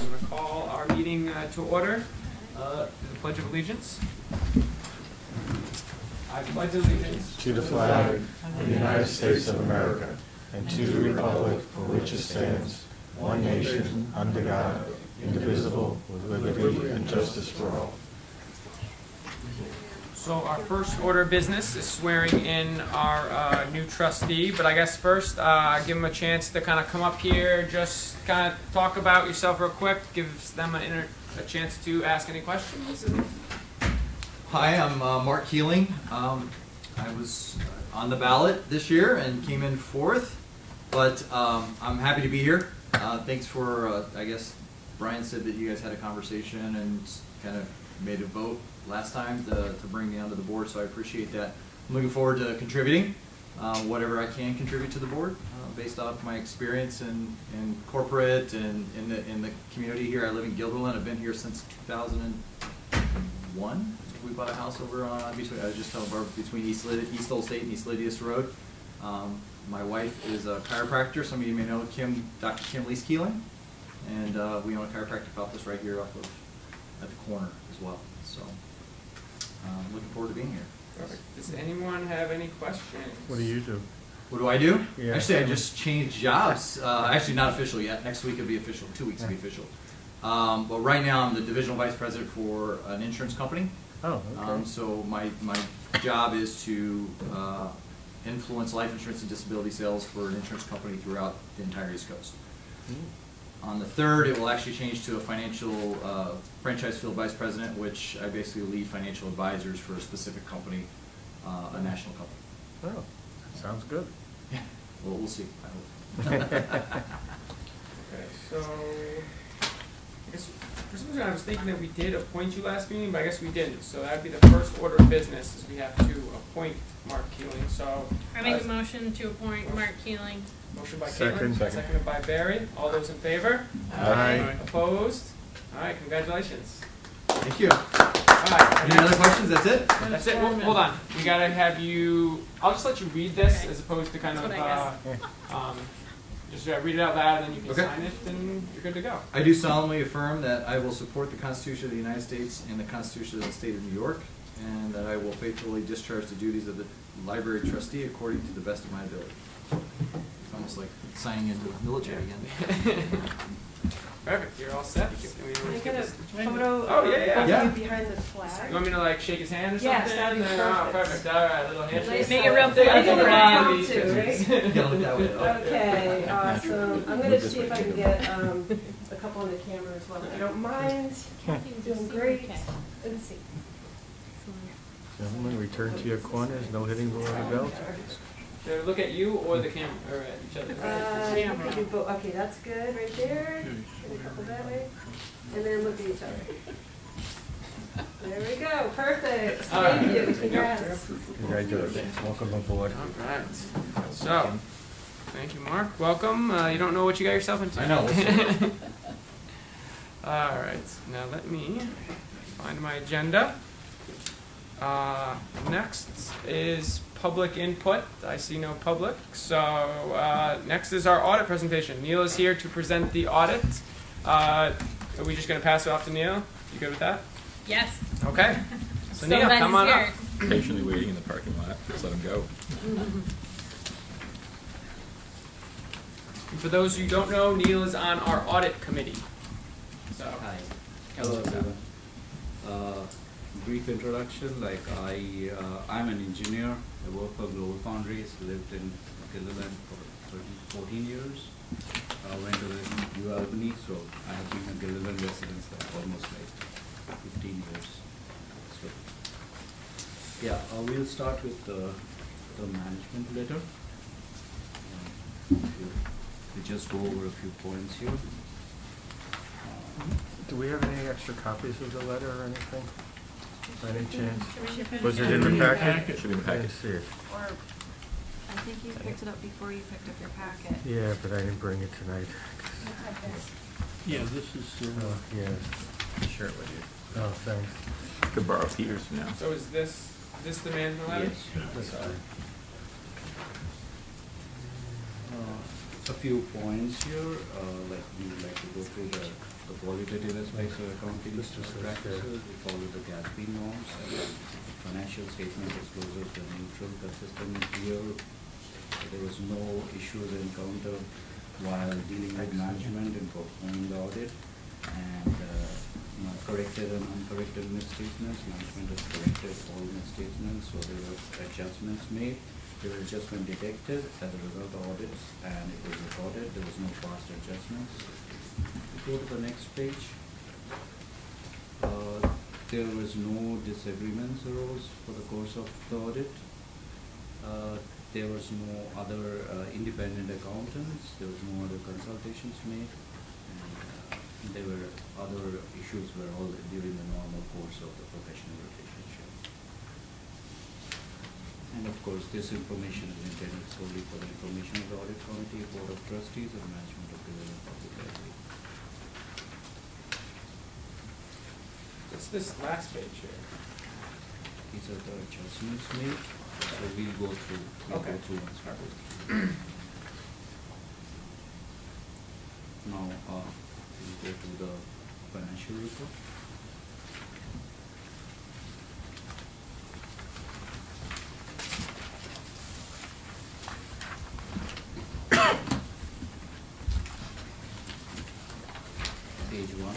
I'm going to call our meeting to order. The Pledge of Allegiance. I pledge allegiance to the flag of the United States of America and to the republic for which it stands, one nation, under God, indivisible, with liberty and justice for all. So our first order of business is swearing in our new trustee, but I guess first give them a chance to kind of come up here, just kind of talk about yourself real quick, gives them a chance to ask any questions. Hi, I'm Mark Keeling. I was on the ballot this year and came in fourth, but I'm happy to be here. Thanks for, I guess Brian said that you guys had a conversation and kind of made a vote last time to bring me onto the board, so I appreciate that. I'm looking forward to contributing whatever I can contribute to the board based off my experience in corporate and in the community here. I live in Guilderland. I've been here since 2001. We bought a house over on between East Old State and East Lydius Road. My wife is a chiropractor. Some of you may know Dr. Kim Lees Keeling, and we own a chiropractic office right here at the corner as well. So looking forward to being here. Perfect. Does anyone have any questions? What do you do? What do I do? Yeah. Actually, I just changed jobs. Actually, not official yet. Next week it'll be official. 2 weeks will be official. But right now I'm the divisional vice president for an insurance company. Oh, okay. So my job is to influence life insurance and disability sales for an insurance company throughout the entire East Coast. On the 3rd, it will actually change to a financial franchise field vice president, which I basically lead financial advisors for a specific company, a national company. Oh, sounds good. Yeah, well, we'll see. I hope. Okay, so I guess for some reason I was thinking that we did appoint you last meeting, but I guess we didn't. So that'd be the first order of business is we have to appoint Mark Keeling. So I make a motion to appoint Mark Keeling. motion by Second. Caitlin, seconded by Barry. All those in favor? Aye. Opposed? All right, congratulations. Thank you. All right, Any other questions? That's it? that's it. Well, hold on. We gotta have you. I'll just let you read this as opposed to kind of That's what I just read it out loud, and then you can Okay. sign it, and you're good to go. I do solemnly affirm that I will support the Constitution of the United States and the Constitution of the State of New York, and that I will faithfully discharge the duties of the library trustee according to the best of my ability. It's almost like signing into the military again. Perfect. You're all set. Can we Can I get get a this? photo Oh, yeah, yeah. of Yeah. you behind the flag? You want me to like shake his hand or something? Yes, that'd be Oh, perfect. perfect. All right, little handshake. Make it real Take political, a Brian. round of these Too, right? pictures. Yeah, look that way. Okay, awesome. I'm gonna see if I can get a couple on the camera as well, if you don't mind. Doing great. Let's see. Gentlemen, return to your corners, no hitting below the belt. Should I look at you or the camera or at each other? You can do both. Okay, that's good, right there. Get a couple that way. And then look at each other. There we go, perfect. All right. Thank you, congrats. Congratulations. Welcome aboard. All right. So, thank you, Mark. Welcome. You don't know what you got yourself into. I know. All right. Now let me find my agenda. Next is public input. I see no public. So next is our audit presentation. Neil is here to present the audit. Are we just going to pass it off to Neil? You good with that? Yes. Okay. So So Neil, glad come he's on here. up. Patiently waiting in the parking lot. Just let him go. And for those who don't know, Neil is on our audit committee. So, Hi. tell us Hello, about it. everyone. Brief introduction, I'm an engineer. I work for Global Foundries, lived in Guilderland for 14 years. Went to the U Albany, so I have been a Guilderland resident for almost 15 years. So, yeah, we'll start with the management letter. We just go over a few points here. Do we have any extra copies of the letter or anything? By any chance? Should Was it in the packet? Should be in the I didn't packet. see it. Or, I think you picked it up before you picked up your packet. Yeah, but I didn't bring it tonight. Yeah, this is. Yeah. Share it with you. Oh, thanks. Could borrow Peter's for now. So is this the management letter? Yes. Sorry. A few points here, we would like to go through the the qualitative aspects of accounting practices. We follow the GASB norms, and financial statement disclosures were neutral, consistent, and clear. There was no issues encountered while dealing with management and performing the audit, and corrected and uncorrected misstatements. Management has corrected all misstatements, so there were adjustments made. There were adjustments detected as a result of audits, and it was recorded. There was no past adjustments. Go to the next page. There was no disagreements arose for the course of the audit. There was no other independent accountants. There was no other consultations made. And there were other issues were all during the normal course of the professional relationship. And of course, this information is intended solely for the information of the audit committee, board of trustees, and management of the public library. What's this last page here? These are the adjustments made, so we'll go through once we go. Now, we'll go to the financial report. Page 1.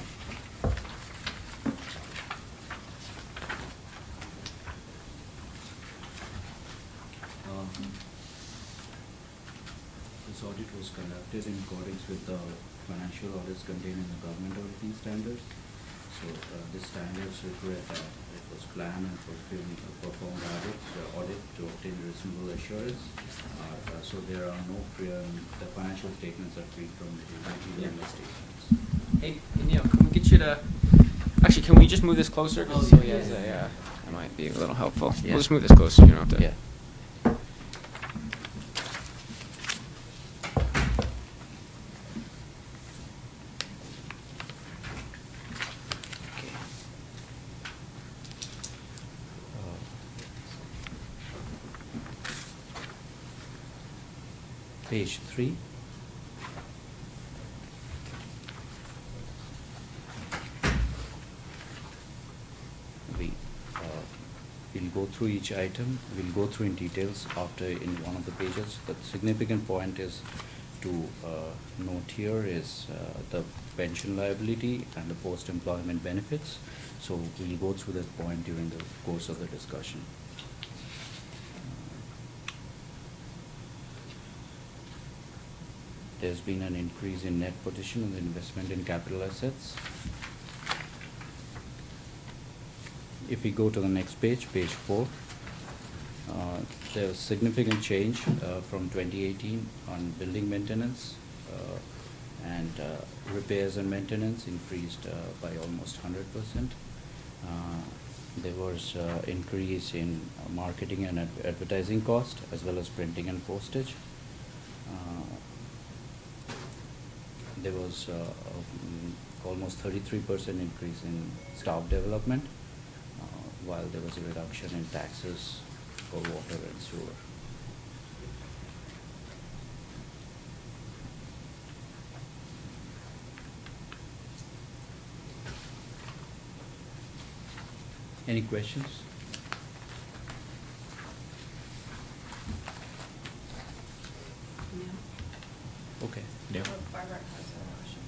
This audit was conducted in accordance with the financial audits contained in the government auditing standards. So the standards require that it was planned and performed audit to obtain reasonable assurance. So there are no the financial statements are free from material misstatements. Hey, Neil, can we get you to, actually, can we just move this closer? 'Cause so he has a, that might be a little helpful. Yeah. We'll just move this closer, you don't have to. Yeah. Page 3. We'll go through each item. We'll go through in details after in one of the pages. The significant point is to note here is the pension liability and the post-employment benefits. So we'll go through that point during the course of the discussion. There's been an increase in net position and investment in capital assets. If we go to the next page, page 4, there's significant change from 2018 on building maintenance and repairs and maintenance increased by almost 100%. There was increase in marketing and advertising cost as well as printing and postage. There was almost 33% increase in staff development, while there was a reduction in taxes for water and sewer. Any questions? Okay. Yeah. Barbara has a question.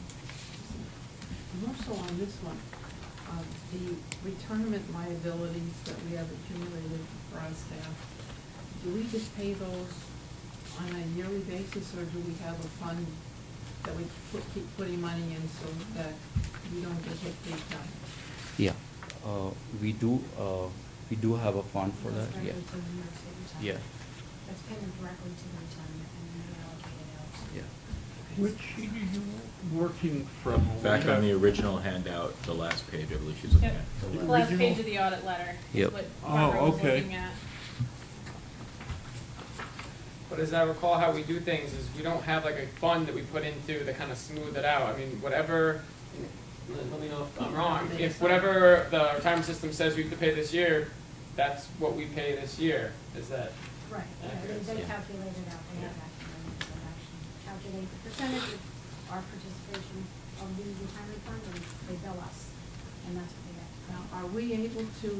More so on this one, the retirement liabilities that we have accumulated for our staff, do we just pay those on a yearly basis, or do we have a fund that we keep putting money in so that we don't get hit big time? Yeah, we do have a fund for that, yeah. Directly to the New York State retirement. Yeah, That's payment directly to the retirement and then we allocate it out. yeah. Which sheet are you working from? Back on the original handout, the last page, I believe she's looking Yep. at. The last page of the audit letter is Yep. what Oh, Barbara was okay. looking at. But as I recall, how we do things is we don't have like a fund that we put into to kind of smooth it out. I mean, whatever, let me know if I'm wrong, if whatever the retirement system says we have to pay this year, that's what we pay this year, is that? Right, Accurate, they yeah. calculate it out, they have actually calculate the percentage of our participation of the retirement fund, and they bill us, and that's what they get. Now, are we able to,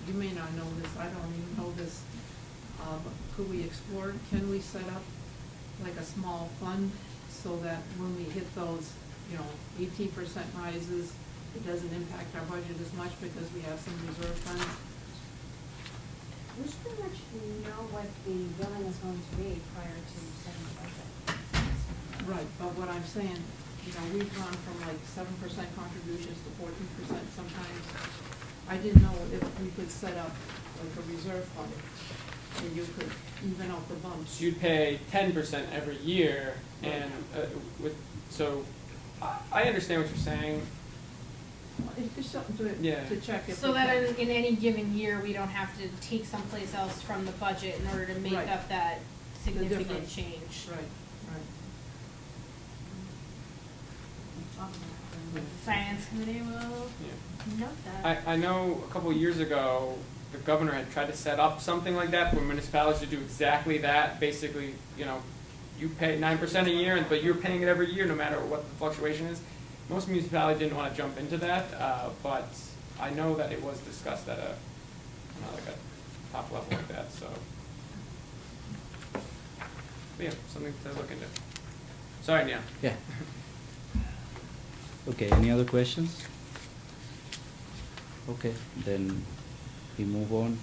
you may not know this, I don't even know this, but could we explore, can we set up like a small fund so that when we hit those, 18% rises, it doesn't impact our budget as much because we have some reserve funds? We should pretty much know what the billing is going to be prior to setting the budget. Right, but what I'm saying, we've gone from like 7% contributions to 14% sometimes. I didn't know if we could set up like a reserve fund where you could even out the bumps. So you'd pay 10% every year, and I understand what you're saying. It's just something Yeah. to check if. So we that can. in any given year, we don't have to take someplace else from the budget in order to make Right. up that significant difference. change. Right, right. Finance committee will Yeah. note that. I know a couple of years ago, the governor had tried to set up something like that for municipalities to do exactly that. Basically, you pay 9% a year, but you're paying it every year no matter what the fluctuation is. Most municipalities didn't want to jump into that, but I know that it was discussed at a top level like that, so. But yeah, something to look into. Sorry, Neil. Yeah. Okay, any other questions? Okay, then we move on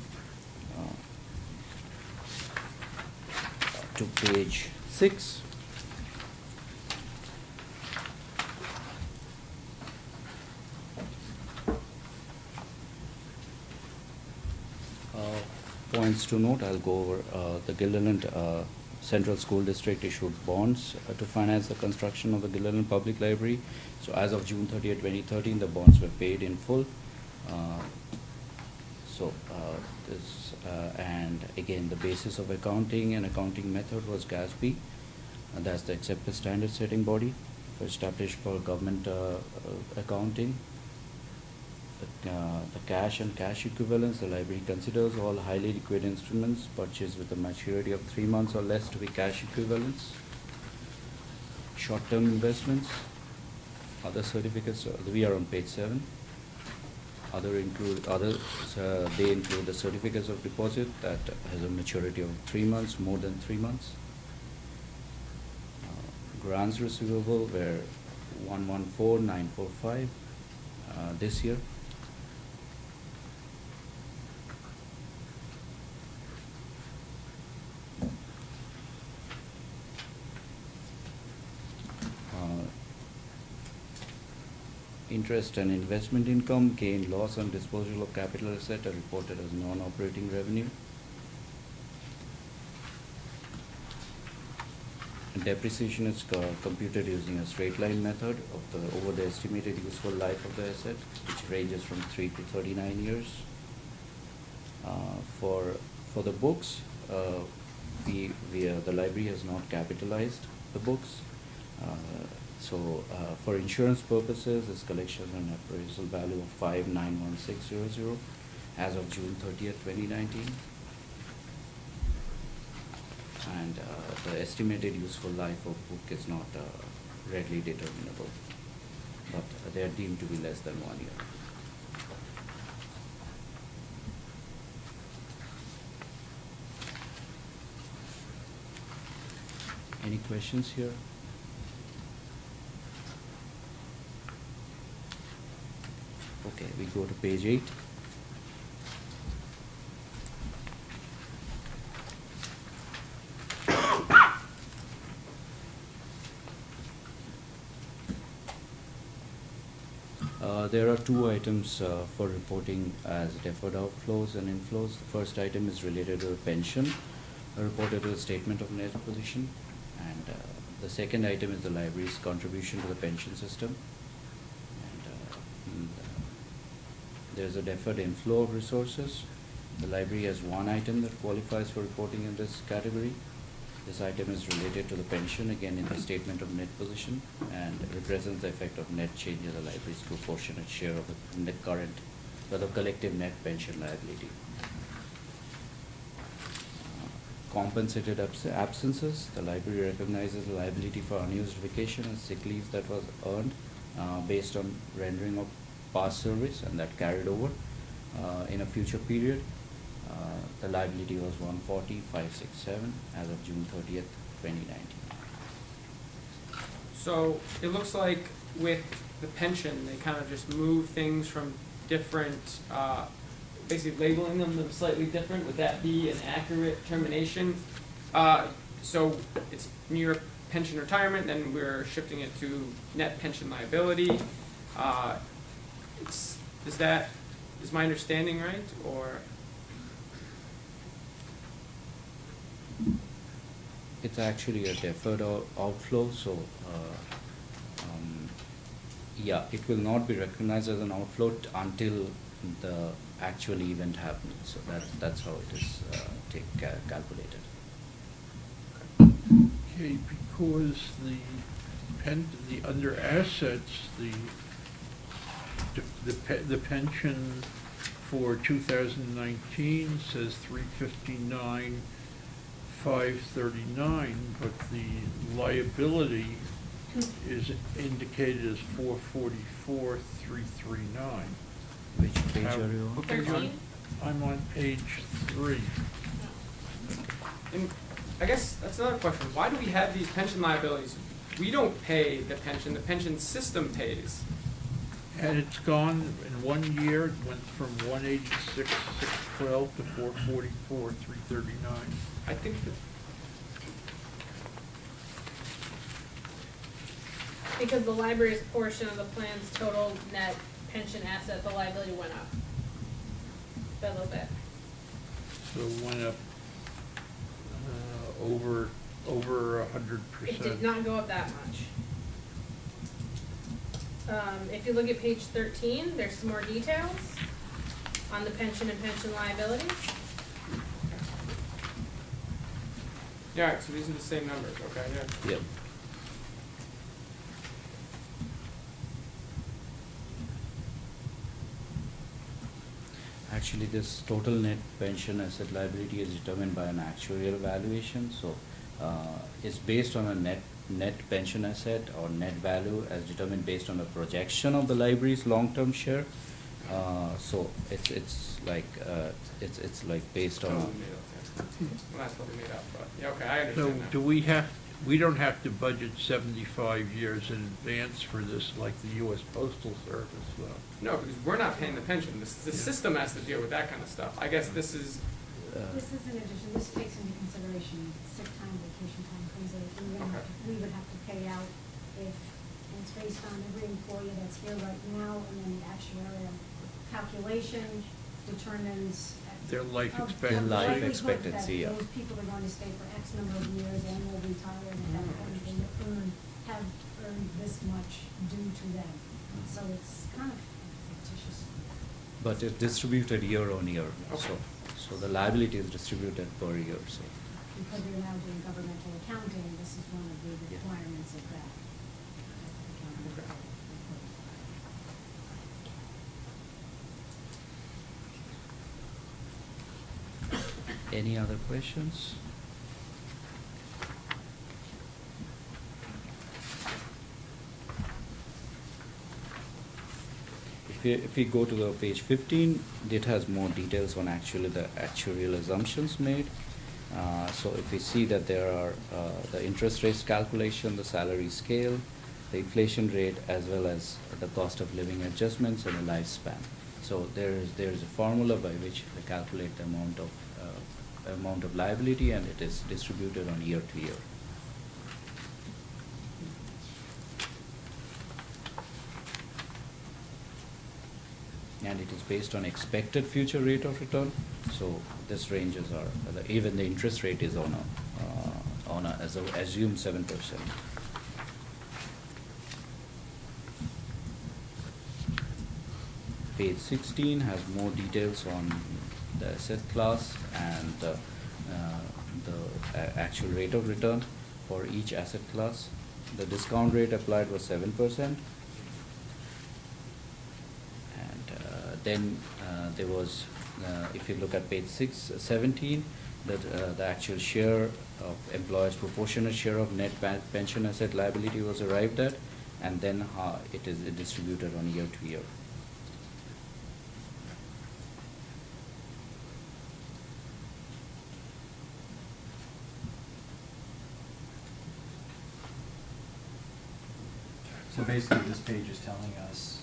to page 6. Points to note, I'll go over the Gilderland Central School District issued bonds to finance the construction of the Gilderland Public Library. So as of June 30th, 2013, the bonds were paid in full. And again, the basis of accounting and accounting method was GASB. That's the accepted standard setting body established for government accounting. The cash and cash equivalents, the library considers all highly liquid instruments purchased with a maturity of 3 months or less to be cash equivalents. Short-term investments, other certificates, we are on page 7. They include the certificates of deposit that has a maturity of 3 months, more than 3 months. Grants receivable were 114,945 this year. Interest and investment income, gain, loss on disposal of capital asset are reported as non-operating revenue. Depreciation is computed using a straight line method over the estimated useful life of the asset, which ranges from 3 to 39 years. For the books, the library has not capitalized the books. For insurance purposes, this collection and appraisal value of 5,91600 as of June 30th, 2019. And the estimated useful life of book is not readily determinable, but they are deemed to be less than 1 year. Any questions here? Okay, we go to page 8. There are 2 items for reporting as deferred outflows and inflows. The first item is related to a pension, reported to the statement of net position, and the second item is the library's contribution to the pension system. There's a deferred inflow of resources. The library has 1 item that qualifies for reporting in this category. This item is related to the pension, again in the statement of net position, and represents the effect of net change in the library's proportionate share of the net current, or the collective net pension liability. Compensated absences. The library recognizes the liability for unused vacation and sick leave that was earned based on rendering of past service, and that carried over in a future period. The liability was 140,567 as of June 30th, 2019. So it looks like with the pension, they kind of just move things from different, basically labeling them slightly different. Would that be an accurate termination? So it's near pension retirement, then we're shifting it to net pension liability. Is my understanding right, or? It's actually a deferred outflow, so yeah, it will not be recognized as an outflow until the actual event happens. So that's how it is calculated. Okay, because the under assets, the pension for 2019 says 359,539, but the liability is indicated as 444,339. Which page are you on? What page are you on? 13? I'm on page 3. And I guess that's another question. Why do we have these pension liabilities? We don't pay the pension system pays. And it's gone in 1 year, it went from 186,612 to 444,339. I think that, Because the library's portion of the plan's total net pension asset, the liability went up a little bit. So it went up over 100%. It did not go up that much. If you look at page 13, there's some more details on the pension and pension liabilities. yeah, all right, so these are the same numbers, okay, yeah. Yep. Actually, this total net pension asset liability is determined by an actuarial valuation, so it's based on a net pension asset or net value as determined based on the projection of the library's long-term share. So it's like based on. Totally made up, yeah. Well, that's totally made up, but, yeah, okay, I So understand do that. we don't have to budget 75 years in advance for this like the US Postal Service, though? No, because we're not paying the pension. The system has to deal with that kind of stuff. I guess this is, This is in addition, this takes into consideration sick time, vacation time, things that we would have to pay out if, and it's based on every employee that's here right now, and then the actuarial calculation determines. Their life of expectancy. the Life likelihood expectancy, yeah. That those people are going to stay for X number of years and will retire, and at that point, they have earned this much due to them. So it's kind of fictitious. But it's distributed year on year, Okay. so the liability is distributed per year, so. Because they're now doing governmental accounting, this is one of the Yeah. requirements of that. Okay. Any other questions? If we go to the page 15, it has more details on actually the actuarial assumptions made. So if we see that there are the interest rates calculation, the salary scale, the inflation rate, as well as the cost of living adjustments and the lifespan. So there is a formula by which they calculate the amount of liability, and it is distributed on year to year. And it is based on expected future rate of return. So this ranges are even the interest rate is on a assumed 7%. Page 16 has more details on the asset class and the actual rate of return for each asset class. The discount rate applied was 7%. Then there was, if you look at page 17, that the actual share of employers' proportionate share of net pension asset liability was arrived at, and then it is distributed on year to year. So basically, this page is telling us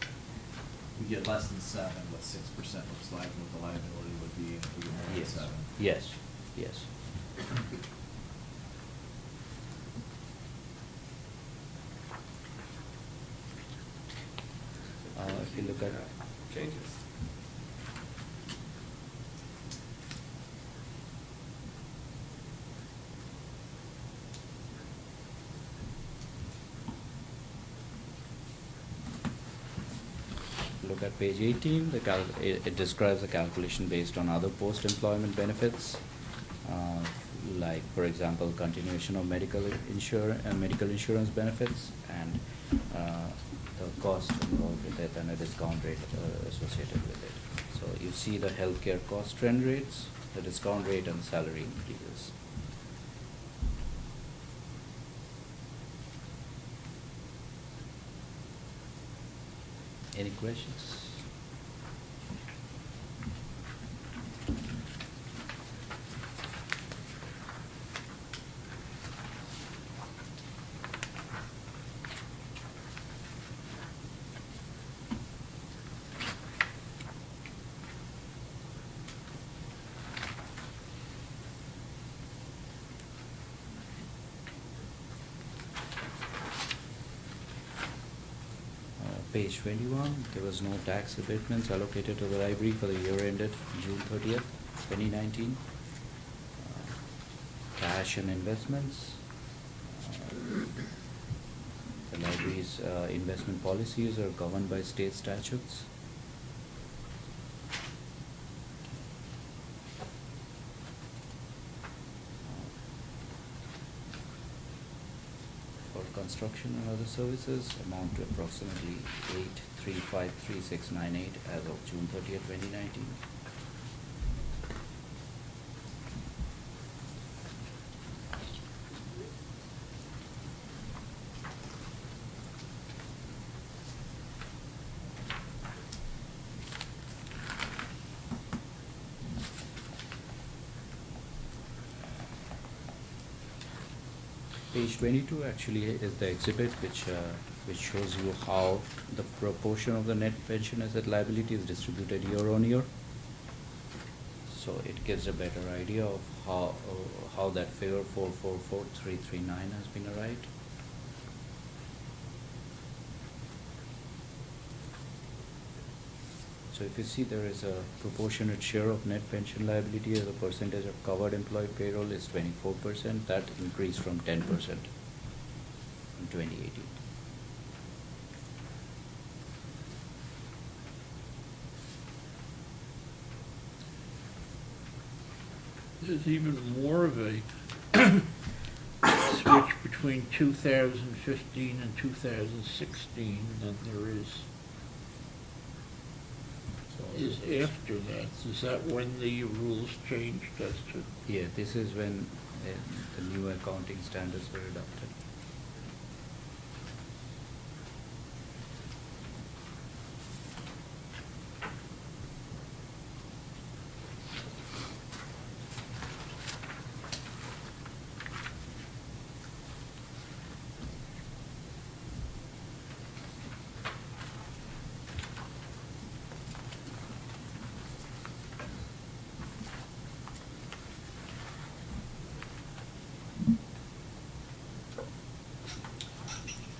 if we get less than 7, what 6% looks like, what the liability would be if we get more than Yes. 7. Yes. Yes. If you look at Changes. look at page 18, it describes the calculation based on other post-employment benefits, like, for example, continuation of medical insurance benefits, and the cost involved with it, and a discount rate associated with it. So you see the healthcare cost trend rates, the discount rate, and salary increases. Any questions? Page 21, there was no tax abatements allocated to the library for the year ended June 30th, 2019. Cash and investments. The library's investment policies are governed by state statutes. For construction and other services amount to approximately 8353698 as of June 30th, 2019. Page 22 actually is the exhibit which shows you how the proportion of the net pension asset liability is distributed year on year. So it gives a better idea of how that figure 444339 has been arrived. So if you see, there is a proportionate share of net pension liability as a percentage of covered employee payroll is 24%. That increased from 10% in 2018. There's even more of a switch between 2015 and 2016 than there is after that. Is that when the rules changed as to? Yeah, this is when the new accounting standards were adopted.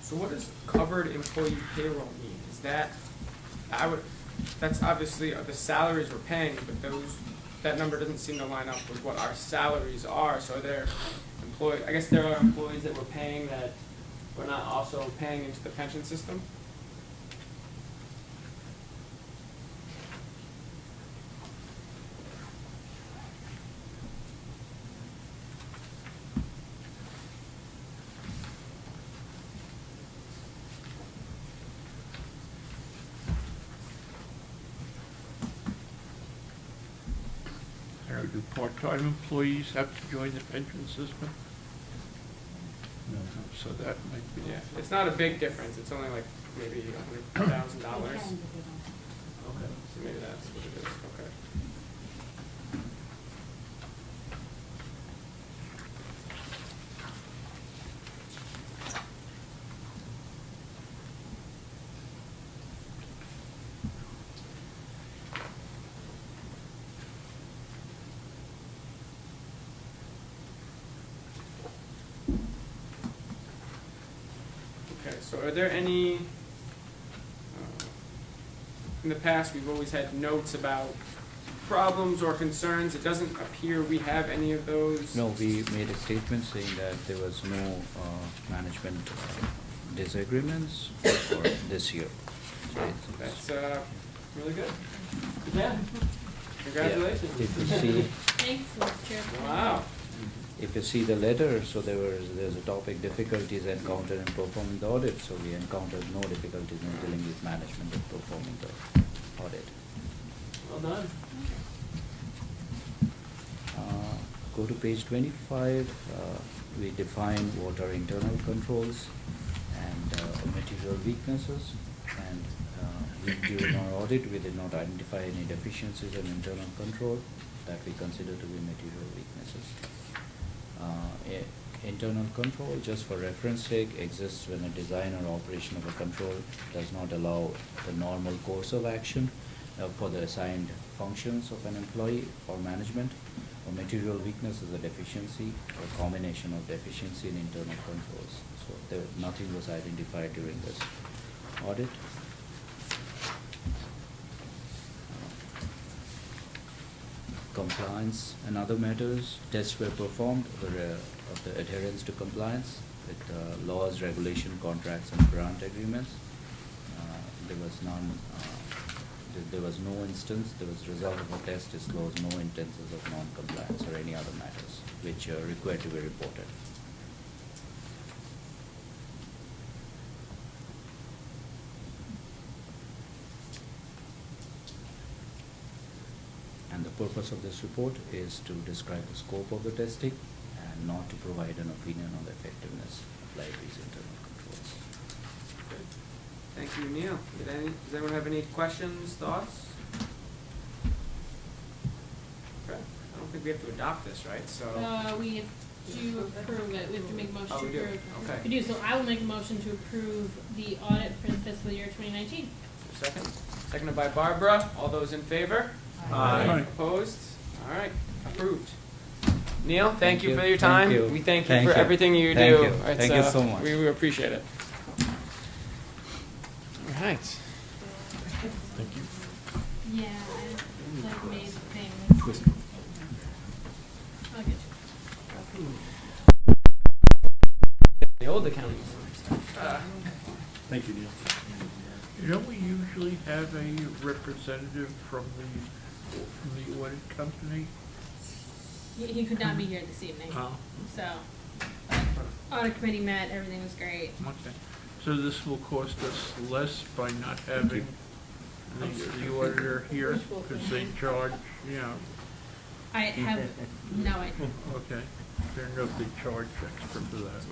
So what does covered employee payroll mean? Is that, that's obviously the salaries we're paying, but that number doesn't seem to line up with what our salaries are. So are there I guess there are employees that we're paying that we're not also paying into the pension system? Or do part-time employees have to join the pension system? No. so that might be. Yeah, it's not a big difference. It's only like maybe $100,000. They can, but they don't. Okay, so maybe that's what it is. Okay. Okay, so are there any, in the past, we've always had notes about problems or concerns. It doesn't appear we have any of those. No, we made a statement saying that there was no management disagreements for this year. So it's- That's really good. Yeah. Congratulations. If you see, Thanks, Mr. Chair. Wow. if you see the letter, so there's a topic, difficulties encountered in performing the audit, so we encountered no difficulties in dealing with management in performing the audit. Well done. Go to page 25, we define what are internal controls and material weaknesses. And during our audit, we did not identify any deficiencies in internal control that we consider to be material weaknesses. Internal control, just for reference sake, exists when a design or operation of a control does not allow the normal course of action for the assigned functions of an employee or management. A material weakness is a deficiency or combination of deficiency in internal controls. So nothing was identified during this audit. Compliance and other matters, tests were performed of the adherence to compliance with laws, regulation, contracts, and grant agreements. There was none. There was no instance. There was result of a test disclosed no instances of non-compliance or any other matters which are required to be reported. And the purpose of this report is to describe the scope of the testing and not to provide an opinion on the effectiveness of library's internal controls. Good. Thank you, Neil. Does anyone have any questions, thoughts? Okay. I don't think we have to adopt this, right? So. We have to approve it. We have to make a motion Oh, to we do? approve. Okay. We do, so I will make a motion to approve the audit for the fiscal year 2019. Second. Seconded by Barbara. All those in favor? Aye. Opposed? All right. Approved. Neil, thank Thank you you. for your Thank time. you. We thank you Thank for you. everything you Thank do. you. It's, Thank you so much. We appreciate it. All right. Thank you. Yeah, I like made things. I'll get you. The old accounting. Thank you, Neil. Don't we usually have a representative from the audit company? He could not be here this evening, Oh, so audit committee met, everything was great. okay. So this will cost us less by not having the auditor here, because they charge, you know, I have no idea. okay. Fair enough, they charge extra for that.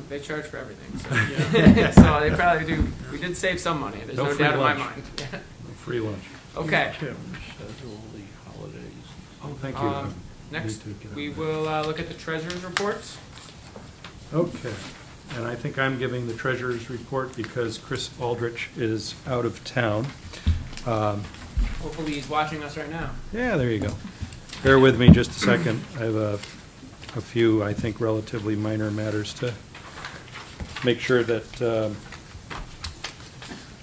They charge for everything. So, Yeah. so they probably do. We did save some money. There's No no free doubt in my lunch. mind. Free lunch. Okay. Tim says all the holidays. Oh, thank Next, Need to get we on will look at the treasurer's reports. Okay, and I think I'm giving the treasurer's report because Chris Aldrich is out of town. Hopefully he's watching us right now. Yeah, there you go. Bear with me just a second. I have a few, I think, relatively minor matters to make sure that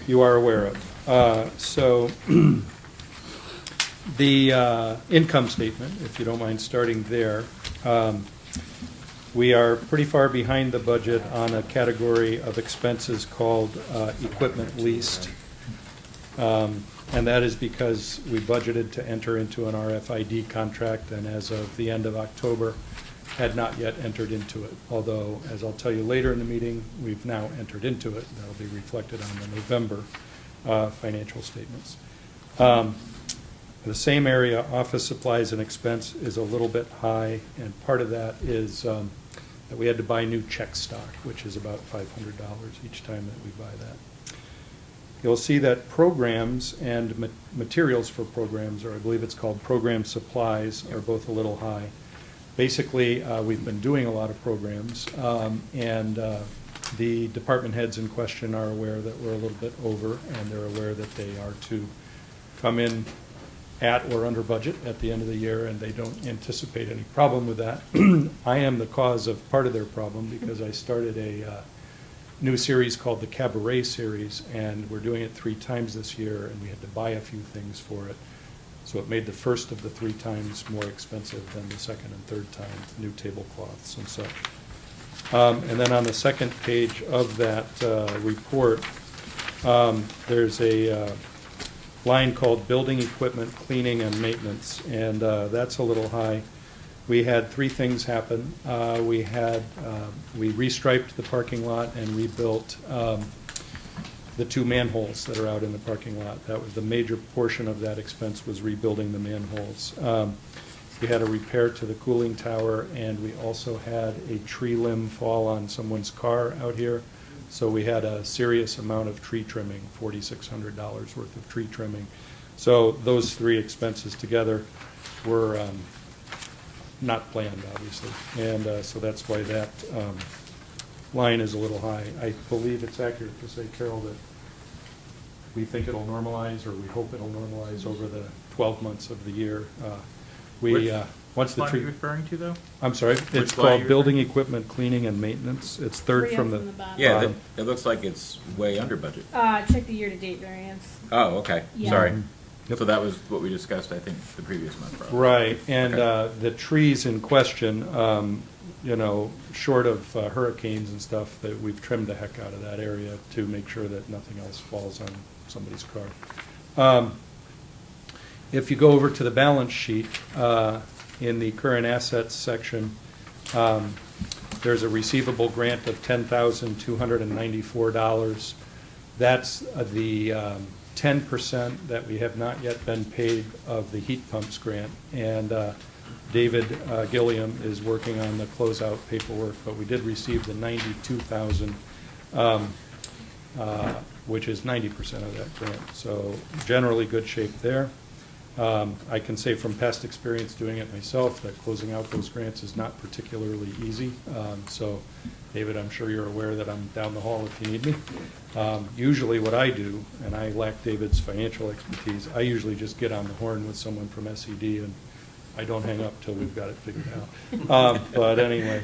you are aware of. So the income statement, if you don't mind starting there. We are pretty far behind the budget on a category of expenses called equipment leased. And that is because we budgeted to enter into an RFID contract, and as of the end of October, had not yet entered into it. Although, as I'll tell you later in the meeting, we've now entered into it. That'll be reflected on the November financial statements. The same area, office supplies and expense, is a little bit high, and part of that is that we had to buy new check stock, which is about $500 each time that we buy that. You'll see that programs and materials for programs, or I believe it's called program supplies, are both a little high. Basically, we've been doing a lot of programs, and the department heads in question are aware that we're a little bit over, and they're aware that they are to come in at or under budget at the end of the year, and they don't anticipate any problem with that. I am the cause of part of their problem because I started a new series called the Cabaret Series, and we're doing it 3 times this year, and we had to buy a few things for it. So it made the first of the 3 times more expensive than the second and third time, new tablecloths and such. And then on the second page of that report, there's a line called Building Equipment Cleaning and Maintenance, and that's a little high. We had 3 things happen. We restriped the parking lot and rebuilt the 2 manholes that are out in the parking lot. That was the major portion of that expense, was rebuilding the manholes. We had a repair to the cooling tower, and we also had a tree limb fall on someone's car out here. So we had a serious amount of tree trimming, $4,600 worth of tree trimming. So those 3 expenses together were not planned, obviously. And so that's why that line is a little high. I believe it's accurate to say, Carol, that we think it'll normalize, or we hope it'll normalize over the 12 months of the year. Once the What are you tree, referring to, though? I'm sorry, Which it's line are called you Building Equipment Cleaning and Maintenance. It's third 3 from up the. from the bottom. Yeah, bottom. it looks like it's way under budget. Check the year-to-date variance. Oh, okay, Yeah. sorry. Yep. So that was what we discussed, I think, the previous month, probably. Right, and Okay. the trees in question, short of hurricanes and stuff, that we've trimmed the heck out of that area to make sure that nothing else falls on somebody's car. If you go over to the balance sheet, in the current assets section, there's a receivable grant of $10,294. That's the 10% that we have not yet been paid of the heat pumps grant. And David Gilliam is working on the closeout paperwork, but we did receive the $92,000, which is 90% of that grant. So generally good shape there. I can say from past experience doing it myself that closing out those grants is not particularly easy. So, David, I'm sure you're aware that I'm down the hall if you need me. Usually what I do, and I lack David's financial expertise, I usually just get on the horn with someone from SED, and I don't hang up till we've got it figured out. But anyway,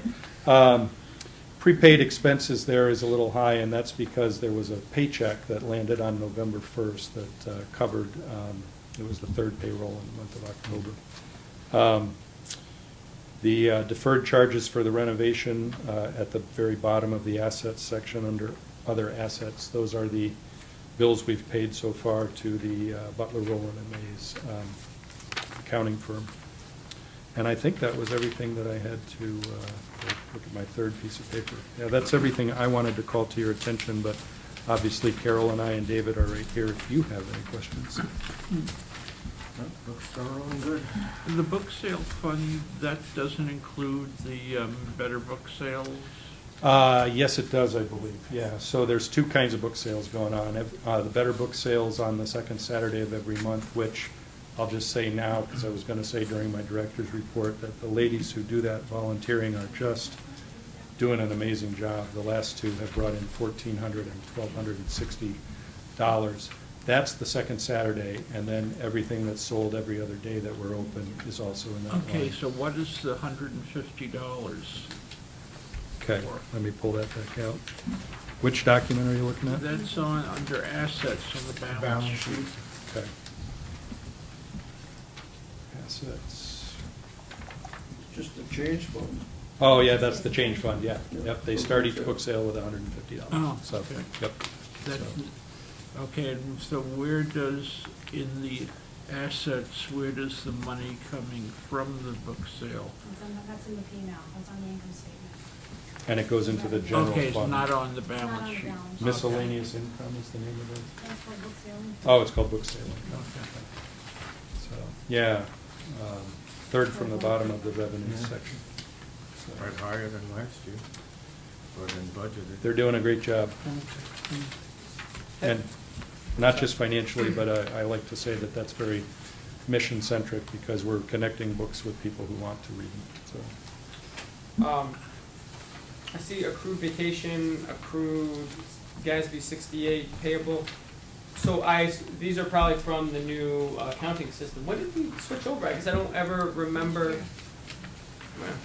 prepaid expenses there is a little high, and that's because there was a paycheck that landed on November 1st that covered, it was the 3rd payroll in the month of October. The deferred charges for the renovation at the very bottom of the assets section under other assets, those are the bills we've paid so far to the Butler, Rowland & Mays accounting firm. And I think that was everything that I had to look at my 3rd piece of paper. Yeah, that's everything I wanted to call to your attention, but obviously Carol and I and David are right here if you have any questions. Looks thorough and good. The book sale fund, that doesn't include the Better Book Sales? Yes, it does, I believe, yeah. So there's 2 kinds of book sales going on. The Better Book Sales on the 2nd Saturday of every month, which I'll just say now, because I was going to say during my director's report, that the ladies who do that volunteering are just doing an amazing job. The last 2 have brought in $1,400 and $1,260. That's the 2nd Saturday, and then everything that's sold every other day that we're open is also in that Okay, line. so what is the $150? Okay, let me pull that back out. Which document are you looking at? That's under assets on the balance sheet. Okay. Assets. Just the change fund. Oh, yeah, that's the change fund, yeah. Yep, they start each book sale with $150. Oh, So, okay. yep. That, So, okay, and so where does, in the assets, where does the money coming from the book sale? That's in the P&L, that's on the income statement. And it goes into the general fund. Okay, it's not on the It's not balance on the sheet. balance sheet. Miscellaneous income is the name of it? That's called book sale. Oh, it's called book sale. Okay. So, yeah, 3rd from the bottom of the revenue section. So, Quite higher than last year, or than budgeted. They're doing a great job. And not just financially, but I like to say that that's very mission-centric because we're connecting books with people who want to read them, so. I see accrued vacation, accrued GASB 68 payable. So these are probably from the new accounting system. When did we switch over? I guess I don't ever remember.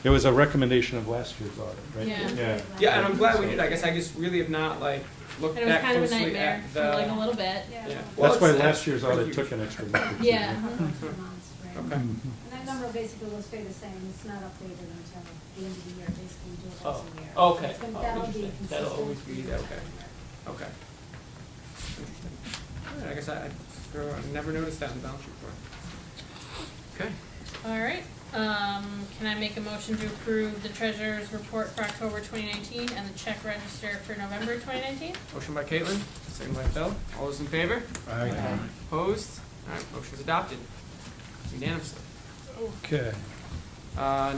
It was a recommendation of last year's audit, right? Yeah. Yeah, and I'm glad we did. I guess I just really have not like looked And it was that kind of a closely nightmare at for the. like a little bit. Yeah. Yeah. Well, That's why it's- last year's pretty audit took huge. an extra month or two. Yeah. For months, right? Okay. And that number basically will stay the same, it's not updated until the end of the year, basically we do it once a year. Oh, okay. It's gonna- Oh, That'll be interesting. consistent. That'll always be that, okay. Yeah. Okay. Interesting. All right, I guess I never noticed that in the balance sheet before. Okay. All right, can I make a motion to approve the treasurer's report for October 2019 and the check register for November 2019? Motion by Caitlin, second by Phil. All those in favor? Aye. Opposed? All right, motion's adopted unanimously. Okay.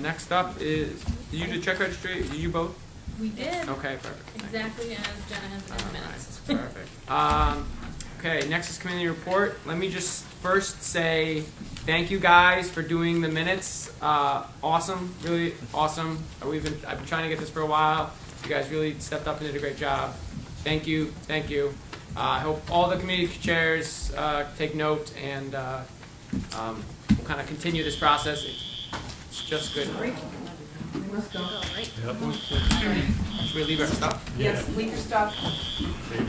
Next up is, did you do check registry? Did you both? We did, Okay, perfect. Thank you. exactly as Jenna has it in the minutes. Alright, perfect. Okay, next is committee report. Let me just first say thank you guys for doing the minutes. Awesome, really awesome. I've been trying to get this for a while. You guys really stepped up and did a great job. Thank you, thank you. I hope all the committee chairs take note and we'll kind of continue this process. It's just good. We must go. Should we leave our stuff? Yes, leave your stuff.